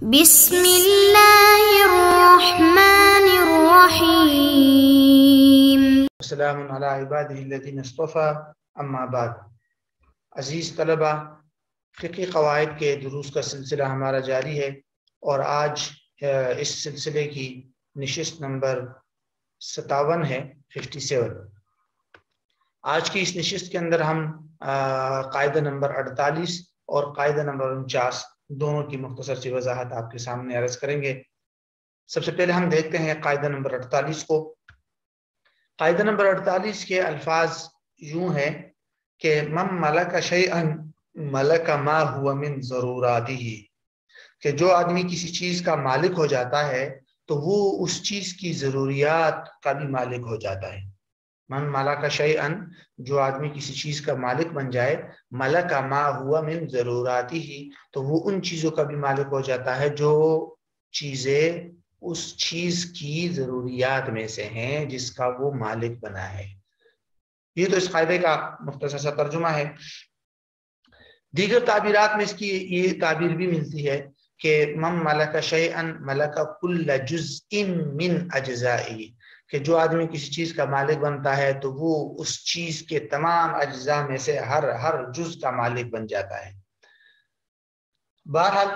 بسم اللہ الرحمن الرحیم۔ السلام علی عبادہ الذین اصطفیٰ، اما بعد۔ عزیز طلبہ، فقہی قواعد کے دروس کا سلسلہ ہمارا جاری ہے، اور آج اس سلسلے کی نشست نمبر 57 ہے، 57۔ آج کی اس نشست کے اندر ہم قاعدہ نمبر 48 اور قاعدہ نمبر 49 دونوں کی مختصر سی وضاحت آپ کے سامنے عرض کریں گے۔ سب سے پہلے ہم دیکھتے ہیں قاعدہ نمبر 48 کو۔ قاعدہ نمبر 48 کے الفاظ یوں ہیں کہ من ملک شیئا ملک ما هو من ضروراته، کہ جو آدمی کسی چیز کا مالک ہو جاتا ہے تو وہ اس چیز کی ضروریات کا بھی مالک ہو جاتا ہے۔ من ملک شیئا، جو آدمی کسی چیز کا مالک بن جائے، ملک ما هو من ضروراته، تو وہ ان چیزوں کا بھی مالک ہو جاتا ہے جو چیزیں اس چیز کی ضروریات میں سے ہیں جس کا وہ مالک بنا ہے۔ یہ تو اس قاعدے کا مختصر سا ترجمہ ہے۔ دیگر تعبیرات میں اس کی یہ تعبیر بھی ملتی ہے کہ من ملک شیئا ملک کل جزء من اجزائه، کہ جو آدمی کسی چیز کا مالک بنتا ہے تو وہ اس چیز کے تمام اجزاء میں سے ہر جز کا مالک بن جاتا ہے۔ بہرحال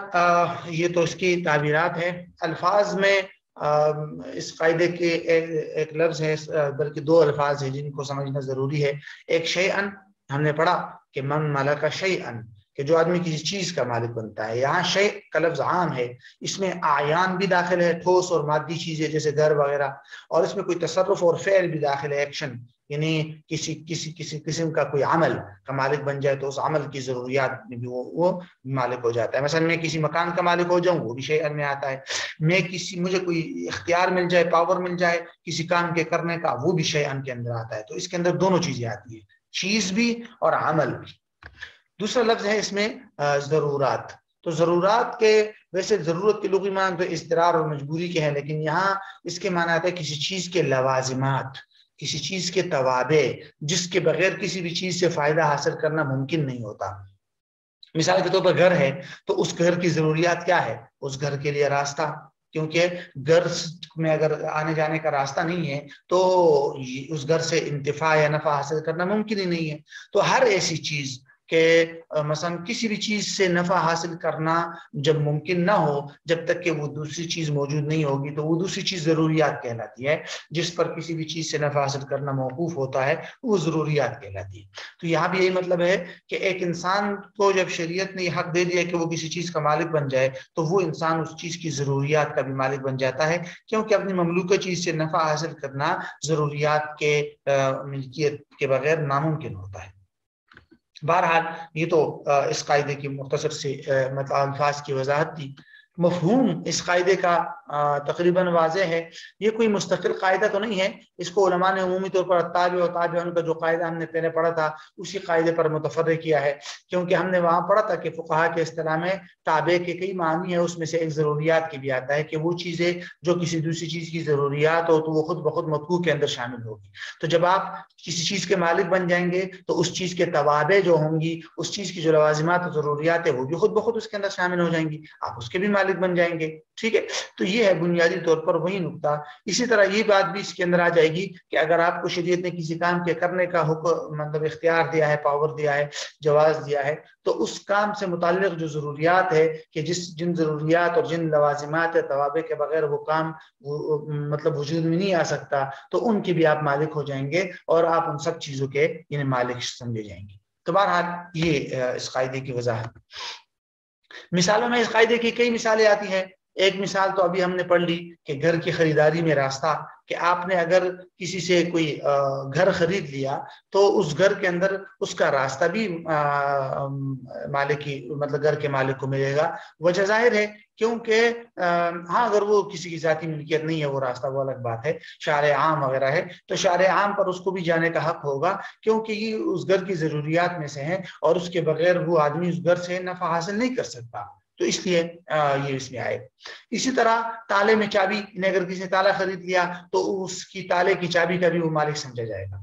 یہ تو اس کی تعبیرات ہے۔ الفاظ میں اس قاعدے کے ایک لفظ ہے، بلکہ دو الفاظ ہیں جن کو سمجھنا ضروری ہے۔ ایک شیئن ہم نے پڑھا کہ من ملک شیئن، کہ جو آدمی کسی چیز کا مالک بنتا ہے۔ یہاں شیء کا لفظ عام ہے، اس میں اعیان بھی داخل ہے، ٹھوس اور مادی چیزیں جیسے گھر وغیرہ، اور اس میں کوئی تصرف اور فعل بھی داخل ہے، ایکشن، یعنی کسی قسم کا کوئی عمل کا مالک بن جائے تو اس عمل کی ضروریات میں بھی وہ مالک ہو جاتا ہے۔ مثلا میں کسی مکان کا مالک ہو جاؤں، وہ بھی شیئن میں آتا ہے۔ مجھے کوئی اختیار مل جائے، پاور مل جائے کسی کام کے کرنے کا، وہ بھی شیئن کے اندر آتا ہے۔ تو اس کے اندر دونوں چیزیں آتی ہیں، چیز بھی اور عمل بھی۔ دوسرا لفظ ہے اس میں ضرورات۔ تو ضرورات کے ویسے ضرورت کے لغوی معنی تو اضطرار اور مجبوری کے ہیں، لیکن یہاں اس کے معنی آتا ہے کسی چیز کے لوازمات، کسی چیز کے توابع، جس کے بغیر کسی بھی چیز سے فائدہ حاصل کرنا ممکن نہیں ہوتا۔ مثال کے طور پر گھر ہے تو اس گھر کی ضروریات کیا ہے؟ اس گھر کے لیے راستہ، کیونکہ گھر میں اگر آنے جانے کا راستہ نہیں ہے تو اس گھر سے انتفاع یا نفع حاصل کرنا ممکن ہی نہیں ہے۔ تو ہر ایسی چیز کہ مثلا کسی بھی چیز سے نفع حاصل کرنا جب ممکن نہ ہو، جب تک کہ وہ دوسری چیز موجود نہیں ہوگی، تو وہ دوسری چیز ضروریات کہلاتی ہے۔ جس پر کسی بھی چیز سے نفع حاصل کرنا موقوف ہوتا ہے وہ ضروریات کہلاتی ہے۔ تو یہاں بھی یہی مطلب ہے کہ ایک انسان کو جب شریعت نے یہ حق دے دیا کہ وہ کسی چیز کا مالک بن جائے تو وہ انسان اس چیز کی ضروریات کا بھی مالک بن جاتا ہے، کیونکہ اپنی مملوکہ چیز سے نفع حاصل کرنا ضروریات کے ملکیت کے بغیر ناممکن ہوتا ہے۔ بہرحال یہ تو اس قاعدے کی مختصر سے مطلب الفاظ کی وضاحت تھی۔ مفہوم اس قاعدے کا تقریباً واضح ہے۔ یہ کوئی مستقل قاعدہ تو نہیں ہے، اس کو علماء نے عمومی طور پر تابع و تابعین کا جو قاعدہ ہم نے پہلے پڑھا تھا اسی قاعدے پر متفرع کیا ہے، کیونکہ ہم نے وہاں پڑھا تھا کہ فقہا کے اصطلاح میں تابع کے کئی معنی ہیں، اس میں سے ایک ضروریات کی بھی آتا ہے کہ وہ چیزیں جو کسی دوسری چیز کی ضروریات ہو تو وہ خود بخود مطلوع کے اندر شامل ہوگی۔ تو جب آپ کسی چیز کے مالک بن جائیں گے تو اس چیز کے توابع جو ہوں گی، اس چیز کی جو لوازمات اور ضروریات ہے وہ بھی خود بخود اس کے اندر شامل ہو جائیں گی، آپ اس کے بھی مالک بن جائیں گے۔ ٹھیک ہے، تو یہ ہے بنیادی طور پر وہی نقطہ۔ اسی طرح یہ بات بھی اس کے اندر آ جائے گی کہ اگر آپ کو شریعت نے کسی کام کے کرنے کا حکم مطلب اختیار دیا ہے، پاور دیا ہے، جواز دیا ہے، تو اس کام سے متعلق جو ضروریات ہے کہ جن ضروریات اور جن لوازمات یا توابع کے بغیر وہ کام مطلب وجود میں نہیں آ سکتا، تو ان کے بھی آپ مالک ہو جائیں گے اور آپ ان سب چیزوں کے مالک سمجھے جائیں گے۔ تو بہرحال یہ اس قاعدے کی وضاحت۔ مثالوں میں اس قاعدے کی کئی مثالیں آتی ہیں۔ ایک مثال تو ابھی ہم نے پڑھ لی کہ گھر کی خریداری میں راستہ، کہ آپ نے اگر کسی سے کوئی گھر خرید لیا تو اس گھر کے اندر اس کا راستہ بھی مالک کی مطلب گھر کے مالک کو ملے گا۔ وجہ ظاہر ہے کیونکہ ہاں اگر وہ کسی کی ذاتی ملکیت نہیں ہے وہ راستہ، وہ الگ بات ہے، شارع عام وغیرہ ہے تو شارع عام پر اس کو بھی جانے کا حق ہوگا، کیونکہ یہ اس گھر کی ضروریات میں سے ہیں اور اس کے بغیر وہ آدمی اس گھر سے نفع حاصل نہیں کر سکتا، تو اس لیے یہ اس میں آئے۔ اسی طرح تالے میں چابی، اگر کسی نے تالا خرید لیا تو اس کی تالے کی چابی کا بھی وہ مالک سمجھا جائے گا۔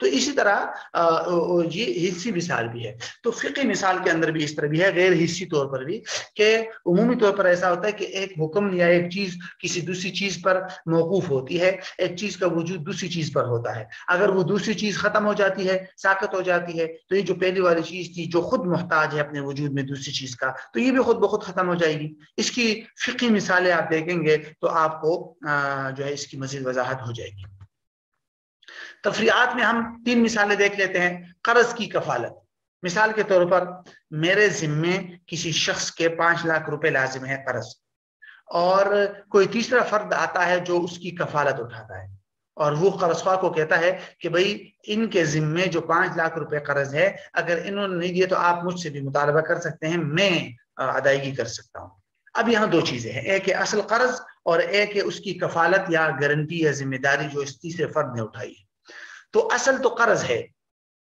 تو اسی طرح یہ حصی مثال بھی ہے. تو فقہی مثال کے اندر بھی اس طرح بھی ہے، غیر حصی طور پر بھی، کہ عمومی طور پر ایسا ہوتا ہے کہ ایک حکم یا ایک چیز کسی دوسری چیز پر موقوف ہوتی ہے، ایک چیز کا وجود دوسری چیز پر ہوتا ہے. اگر وہ دوسری چیز ختم ہو جاتی ہے، ساقط ہو جاتی ہے، تو یہ جو پہلی والی چیز تھی جو خود محتاج ہے اپنے وجود میں دوسری چیز کا، تو یہ بھی خود بخود ختم ہو جائے گی. اس کی فقہی مثالیں آپ دیکھیں گے تو آپ کو جو ہے اس کی مزید وضاحت ہو جائے گی. تفریعات میں ہم 3 مثالیں دیکھ لیتے ہیں. قرض کی کفالت، مثال کے طور پر میرے ذمے کسی شخص کے 5 لاکھ روپے لازم ہے قرض، اور کوئی تیسرا فرد آتا ہے جو اس کی کفالت اٹھاتا ہے، اور وہ قرض خواہ کو کہتا ہے کہ بھئی ان کے ذمے جو 5 لاکھ روپے قرض ہے، اگر انہوں نے نہیں دیے تو آپ مجھ سے بھی مطالبہ کر سکتے ہیں، میں ادائیگی کر سکتا ہوں. اب یہاں 2 چیزیں ہیں، ایک ہے اصل قرض اور ایک ہے اس کی کفالت یا گارنٹی یا ذمہ داری جو اس تیسرے فرد نے اٹھائی ہے. تو اصل تو قرض ہے،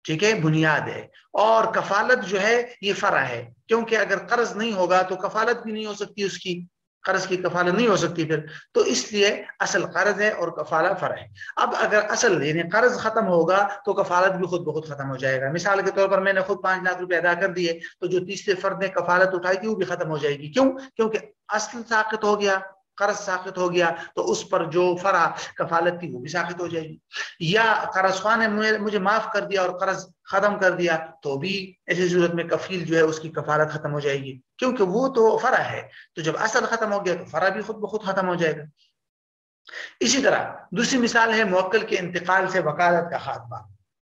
ٹھیک ہے، بنیاد ہے، اور کفالت جو ہے یہ فرع ہے، کیونکہ اگر قرض نہیں ہوگا تو کفالت بھی نہیں ہو سکتی، اس کی قرض کی کفالت نہیں ہو سکتی پھر. تو اس لیے اصل قرض ہے اور کفالت فرع ہے. اب اگر اصل یعنی قرض ختم ہوگا تو کفالت بھی خود بخود ختم ہو جائے گا. مثال کے طور پر میں نے خود 5 لاکھ روپے ادا کر دیے تو جو تیسرے فرد نے کفالت اٹھائی تھی وہ بھی ختم ہو جائے گی. کیوں؟ کیونکہ اصل ساقط ہو گیا، قرض ساقط ہو گیا، تو اس پر جو فرع کفالت تھی وہ بھی ساقط ہو جائے گی. یا قرض خواہ نے مجھے معاف کر دیا اور قرض ختم کر دیا تو بھی ایسی صورت میں کفیل جو ہے اس کی کفالت ختم ہو جائے گی، کیونکہ وہ تو فرع ہے. تو جب اصل ختم ہو گیا تو فرع بھی خود بخود ختم ہو جائے گا. اسی طرح دوسری مثال ہے موکل کے انتقال سے وکالت کا خاتمہ.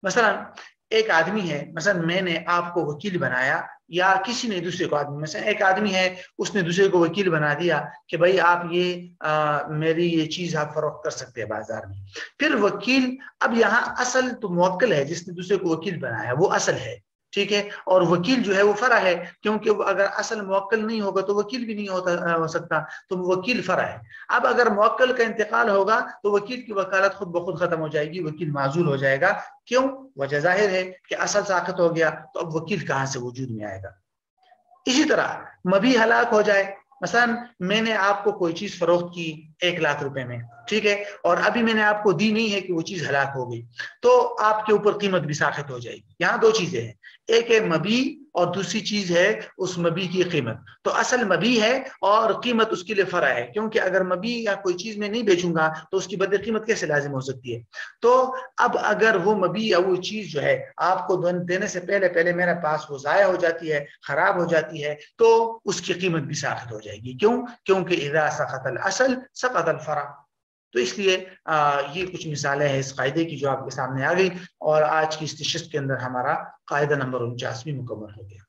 مثلا ایک آدمی ہے، مثلا میں نے آپ کو وکیل بنایا، یا کسی نے دوسرے کو آدمی، مثلا ایک آدمی ہے اس نے دوسرے کو وکیل بنا دیا کہ بھائی آپ یہ میری یہ چیز آپ فروخت کر سکتے ہیں بازار میں. پھر وکیل، اب یہاں اصل تو موکل ہے جس نے دوسرے کو وکیل بنایا، وہ اصل ہے، ٹھیک ہے، اور وکیل جو ہے وہ فرع ہے، کیونکہ اگر اصل موکل نہیں ہوگا تو وکیل بھی نہیں ہو سکتا، تو وکیل فرع ہے. اب اگر موکل کا انتقال ہوگا تو وکیل کی وکالت خود بخود ختم ہو جائے گی، وکیل معزول ہو جائے گا. کیوں؟ وجہ ظاہر ہے کہ اصل ساقط ہو گیا تو اب وکیل کہاں سے وجود میں آئے گا. اسی طرح مبیع ہلاک ہو جائے، مثلا میں نے آپ کو کوئی چیز فروخت کی 1 لاکھ روپے میں، ٹھیک ہے، اور ابھی میں نے آپ کو دی نہیں ہے کہ وہ چیز ہلاک ہو گئی، تو آپ کے اوپر قیمت بھی ساقط ہو جائے گی. یہاں 2 چیزیں ہیں، ایک ہے مبیع اور دوسری چیز ہے اس مبیع کی قیمت. تو اصل مبیع ہے اور قیمت اس کے لیے فرع ہے، کیونکہ اگر مبیع یا کوئی چیز میں نہیں بیچوں گا تو اس کی بدلے قیمت کیسے لازم ہو سکتی ہے. تو اب اگر وہ مبیع یا وہ چیز جو ہے آپ کو دینے سے پہلے میرے پاس وہ ضائع ہو جاتی ہے، خراب ہو جاتی ہے، تو اس کی قیمت بھی ساقط ہو جائے گی. کیوں؟ کیونکہ اذا سقط الاصل سقط الفرع. تو اس لیے یہ کچھ مثالیں ہیں اس قاعدے کی جو آپ کے سامنے آ گئی، اور آج کی اس نشست کے اندر ہمارا قاعدہ نمبر 49 بھی مکمل ہو گیا.